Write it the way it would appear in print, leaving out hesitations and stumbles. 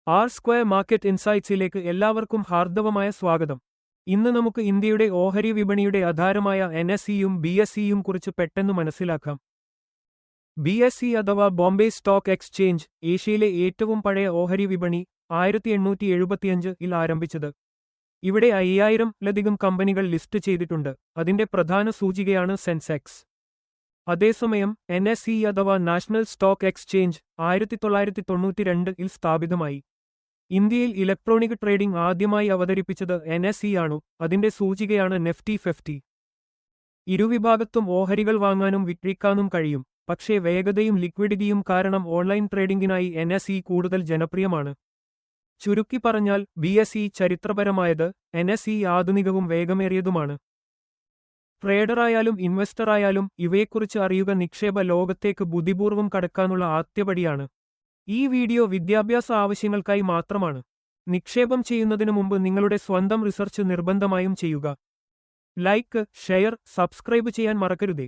R square market ഇൻസൈറ്റ്സിലേക്ക് എല്ലാവർക്കും ഹാർദവമായ സ്വാഗതം. ഇന്ന് നമുക്ക് ഇന്ത്യയുടെ ഓഹരി വിപണിയുടെ ആധാരമായ എൻഎസ്ഇയും ബിഎസ്ഇയും കുറിച്ച് പെട്ടെന്ന് മനസ്സിലാക്കാം. ബിഎസ്ഇ അഥവാ ബോംബെ സ്റ്റോക്ക് എക്സ്ചേഞ്ച് ഏഷ്യയിലെ ഏറ്റവും പഴയ ഓഹരി വിപണി 1875-ൽ ആരംഭിച്ചത്. ഇവിടെ 5000-ലധികം കമ്പനികൾ ലിസ്റ്റ് ചെയ്തിട്ടുണ്ട്. അതിന്റെ പ്രധാന സൂചികയാണ് സെൻസെക്സ്. അതേസമയം എൻഎസ്ഇ അഥവാ നാഷണൽ സ്റ്റോക്ക് എക്സ്ചേഞ്ച് 1992-ൽ സ്ഥാപിതമായി. ഇന്ത്യയിൽ ഇലക്ട്രോണിക് ട്രേഡിംഗ് ആദ്യമായി അവതരിപ്പിച്ചത് എൻഎസ്ഇ ആണു. അതിന്റെ സൂചികയാണ് നിഫ്റ്റി 50. ഇരുവിഭാഗത്തും ഓഹരികൾ വാങ്ങാനും വിക്രിക്കാനും കഴിയും. പക്ഷേ വേഗതയും ലിക്വിഡിറ്റിയും കാരണം ഓൺലൈൻ ട്രേഡിംഗിനായി എൻഎസ്ഇ കൂടുതൽ ജനപ്രിയമാണ്. ചുരുക്കി പറഞ്ഞാൽ ബിഎസ്ഇ ചരിത്രപരമായത്, എൻഎസ്ഇ ആധുനികവും വേഗമേറിയതുമാണ്. ട്രേഡറായാലും ഇൻവെസ്റ്ററായാലും ഇവയെക്കുറിച്ച് അറിയുക നിക്ഷേപ ലോകത്തേക്ക് ബുദ്ധിപൂർവ്വം കടക്കാനുള്ള ആദ്യപടിയാണ്. ഈ വീഡിയോ വിദ്യാഭ്യാസ ആവശ്യങ്ങൾക്കായി മാത്രമാണ്. നിക്ഷേപം ചെയ്യുന്നതിനു മുമ്പ് നിങ്ങളുടെ സ്വന്തം റിസർച്ച് നിർബന്ധമായും ചെയ്യുക. ലൈക്ക്, ഷെയർ, സബ്സ്ക്രൈബ് ചെയ്യാൻ മറക്കരുതേ.